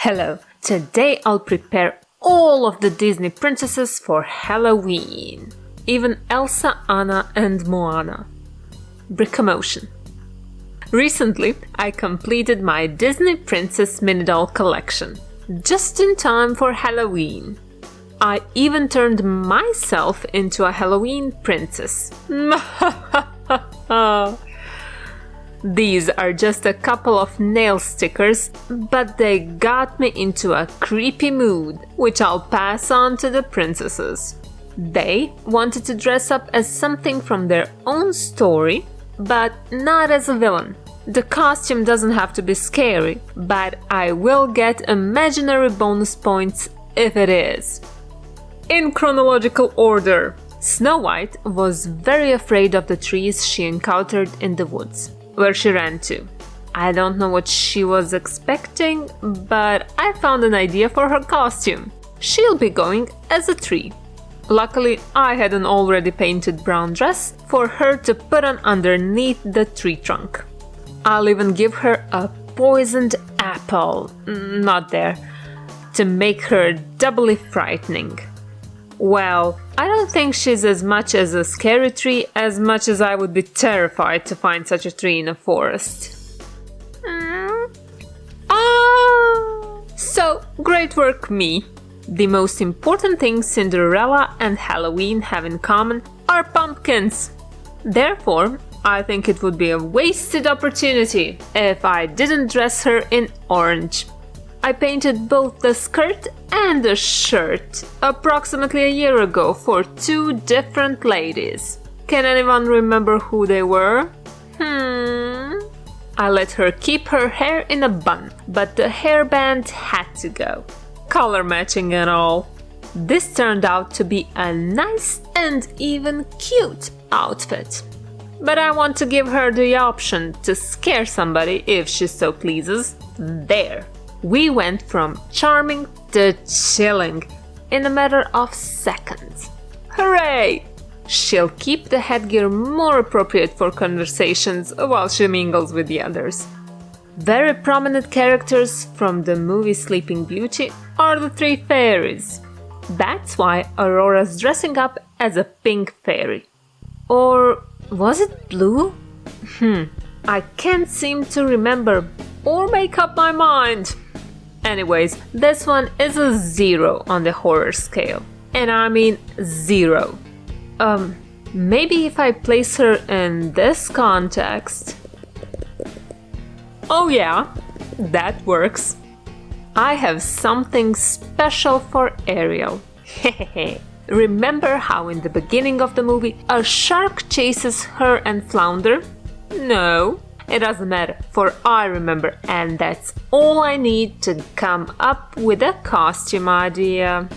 Hello, today I'll prepare all of the Disney princesses for Halloween. Even Elsa, Anna and Moana. Brickomotion. Recently, I completed my Disney Princess mini doll collection, just in time for Halloween. I even turned myself into a Halloween princess. These are just a couple of nail stickers, but they got me into a creepy mood, which I'll pass on to the princesses. They wanted to dress up as something from their own story, but not as a villain. The costume doesn't have to be scary, but I will get imaginary bonus points if it is. In chronological order, Snow White was very afraid of the trees she encountered in the woods, where she ran to. I don't know what she was expecting, but I found an idea for her costume. She'll be going as a tree. Luckily, I had an already painted brown dress for her to put on underneath the tree trunk. I'll even give her a poisoned apple, not there, to make her doubly frightening. Well, I don't think she's as much as a scary tree as much as I would be terrified to find such a tree in a forest. So, great work, me. The most important things Cinderella and Halloween have in common are pumpkins. Therefore, I think it would be a wasted opportunity if I didn't dress her in orange. I painted both the skirt and the shirt approximately a year ago for two different ladies. Can anyone remember who they were? I let her keep her hair in a bun, but the hairband had to go. Color matching and all. This turned out to be a nice and even cute outfit. But I want to give her the option to scare somebody if she so pleases. There. We went from charming to chilling in a matter of seconds. Hooray! She'll keep the headgear more appropriate for conversations while she mingles with the others. Very prominent characters from the movie Sleeping Beauty are the three fairies. That's why Aurora's dressing up as a pink fairy. Or was it blue? I can't seem to remember or make up my mind. Anyways, this one is a 0 on the horror scale. And I mean 0. Maybe if I place her in this context. Oh yeah, that works. I have something special for Ariel. Remember how in the beginning of the movie a shark chases her and Flounder? No. It doesn't matter, for I remember, and that's all I need to come up with a costume idea.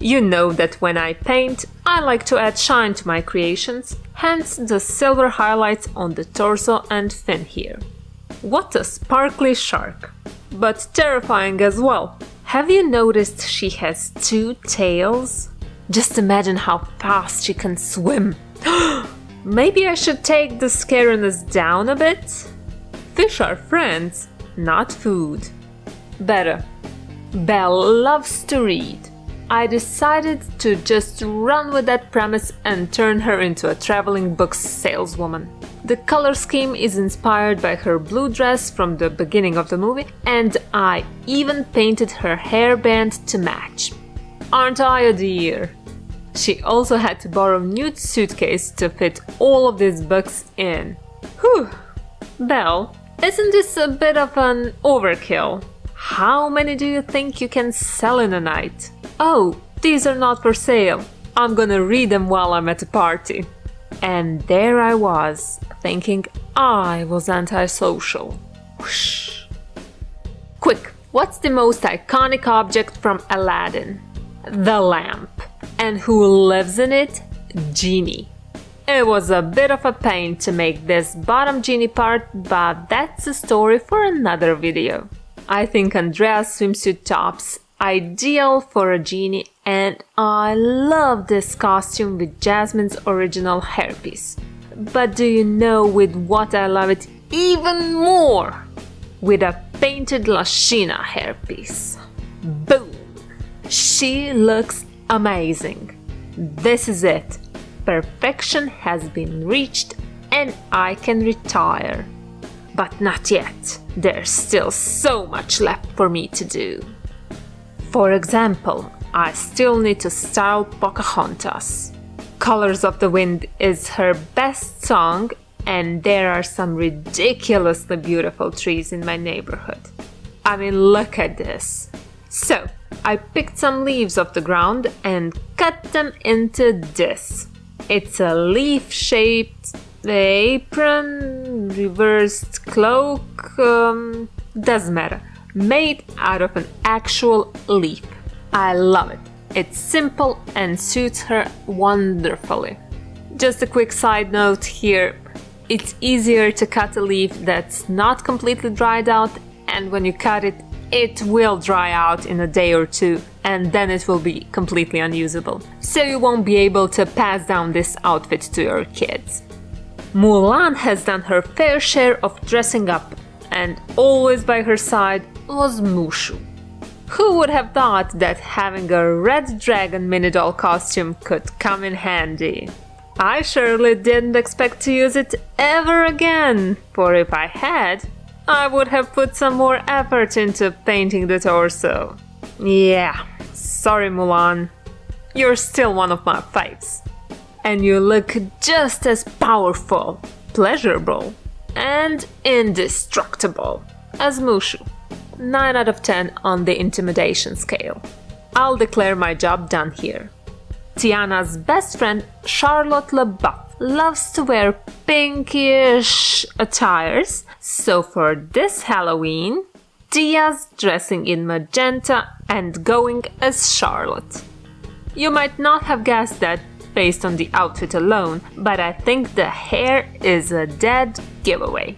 You know that when I paint, I like to add shine to my creations, hence the silver highlights on the torso and fin here. What a sparkly shark! But terrifying as well. Have you noticed she has two tails? Just imagine how fast she can swim. Maybe I should take the scariness down a bit? Fish are friends, not food. Better. Belle loves to read. I decided to just run with that premise and turn her into a traveling books saleswoman. The color scheme is inspired by her blue dress from the beginning of the movie, and I even painted her hairband to match. Aren't I a dear? She also had to borrow Newt's suitcase to fit all of these books in. Whew! Belle, isn't this a bit of an overkill? How many do you think you can sell in a night? Oh, these are not for sale. I'm gonna read them while I'm at a party. And there I was, thinking I was antisocial. Whoosh. Quick, what's the most iconic object from Aladdin? The lamp. And who lives in it? Genie. It was a bit of a pain to make this bottom genie part, but that's a story for another video. I think Andrea's swimsuit top's ideal for a genie, and I love this costume with Jasmine's original hairpiece. But do you know with what I love it even more? With a painted Lashina hairpiece. Boom! She looks amazing. This is it. Perfection has been reached and I can retire. But not yet. There's still so much left for me to do. For example, I still need to style Pocahontas. Colors of the Wind is her best song, and there are some ridiculously beautiful trees in my neighborhood. I mean, look at this. So, I picked some leaves off the ground and cut them into this. It's a leaf-shaped apron, reversed cloak, doesn't matter. Made out of an actual leaf. I love it. It's simple and suits her wonderfully. Just a quick side note here. It's easier to cut a leaf that's not completely dried out, and when you cut it, it will dry out in a day or two, and then it will be completely unusable. So you won't be able to pass down this outfit to your kids. Mulan has done her fair share of dressing up, and always by her side was Mushu. Who would have thought that having a red dragon mini doll costume could come in handy? I surely didn't expect to use it ever again, for if I had, I would have put some more effort into painting the torso. Yeah, sorry Mulan, you're still one of my faves. And you look just as powerful, pleasurable, and indestructible as Mushu. 9 out of 10 on the intimidation scale. I'll declare my job done here. Tiana's best friend, Charlotte LeBuff, loves to wear pinkish attires, so for this Halloween, Tia's dressing in magenta and going as Charlotte. You might not have guessed that based on the outfit alone, but I think the hair is a dead giveaway.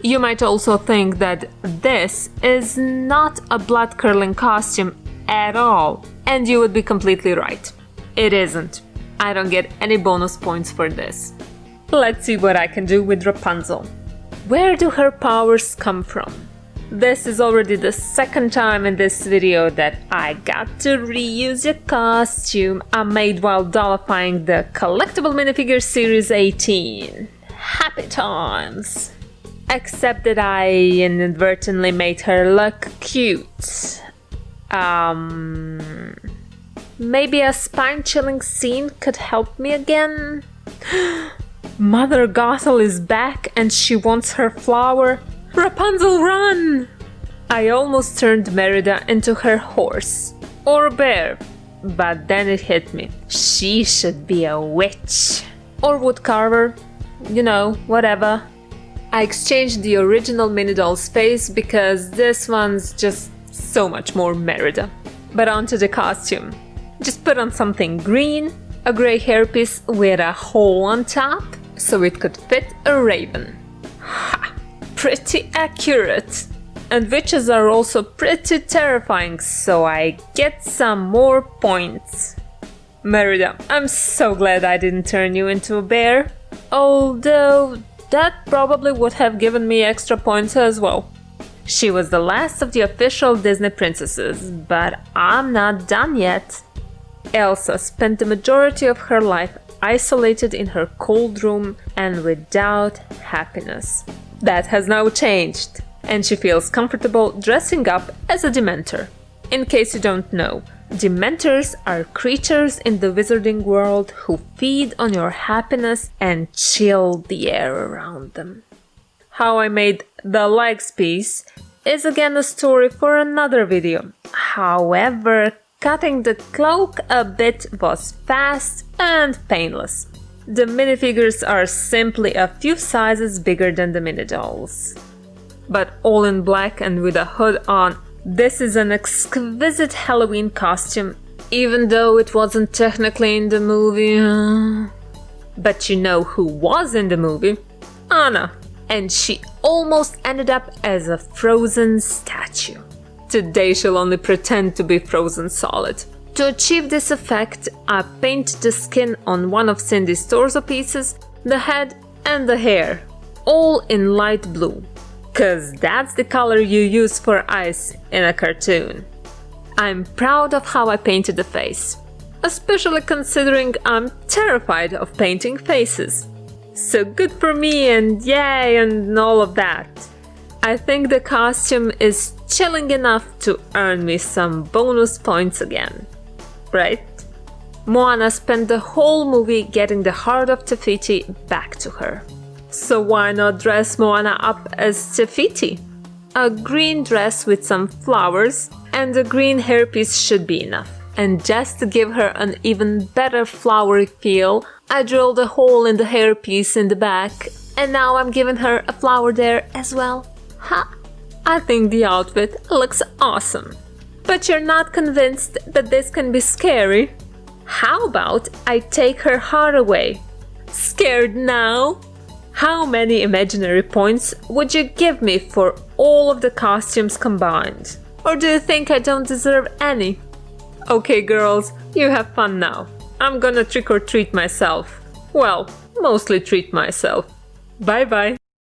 You might also think that this is not a blood-curdling costume at all, and you would be completely right. It isn't. I don't get any bonus points for this. Let's see what I can do with Rapunzel. Where do her powers come from? This is already the second time in this video that I got to reuse a costume I made while dollifying the collectible minifigure series 18. Happy times! Except that I inadvertently made her look cute. Maybe a spine-chilling scene could help me again? Mother Gothel is back and she wants her flower. Rapunzel, run! I almost turned Merida into her horse. Or bear. But then it hit me. She should be a witch. Or woodcarver. You know, whatever. I exchanged the original mini doll's face because this one's just so much more Merida. But onto the costume. Just put on something green, a grey hairpiece with a hole on top, so it could fit a raven. Ha! Pretty accurate! And witches are also pretty terrifying, so I get some more points. Merida, I'm so glad I didn't turn you into a bear. Although that probably would have given me extra points as well. She was the last of the official Disney princesses, but I'm not done yet. Elsa spent the majority of her life isolated in her cold room and without happiness. That has now changed, and she feels comfortable dressing up as a Dementor. In case you don't know, Dementors are creatures in the wizarding world who feed on your happiness and chill the air around them. How I made the legs piece is again a story for another video. However, cutting the cloak a bit was fast and painless. The minifigures are simply a few sizes bigger than the mini dolls. But all in black and with a hood on, this is an exquisite Halloween costume, even though it wasn't technically in the movie. But you know who was in the movie? Anna. And she almost ended up as a frozen statue. Today she'll only pretend to be frozen solid. To achieve this effect, I painted the skin on one of Cindy's torso pieces, the head and the hair, all in light blue. 'Cause that's the color you use for eyes in a cartoon. I'm proud of how I painted the face, especially considering I'm terrified of painting faces. So good for me and yay and all of that. I think the costume is chilling enough to earn me some bonus points again, right? Moana spent the whole movie getting the heart of Te Fiti back to her. So why not dress Moana up as Te Fiti? A green dress with some flowers and a green hairpiece should be enough. And just to give her an even better flowery feel, I drilled a hole in the hairpiece in the back, and now I'm giving her a flower there as well. Ha! I think the outfit looks awesome. But you're not convinced that this can be scary? How about I take her heart away? Scared now? How many imaginary points would you give me for all of the costumes combined? Or do you think I don't deserve any? Okay girls, you have fun now. I'm gonna trick or treat myself. Well, mostly treat myself. Bye bye!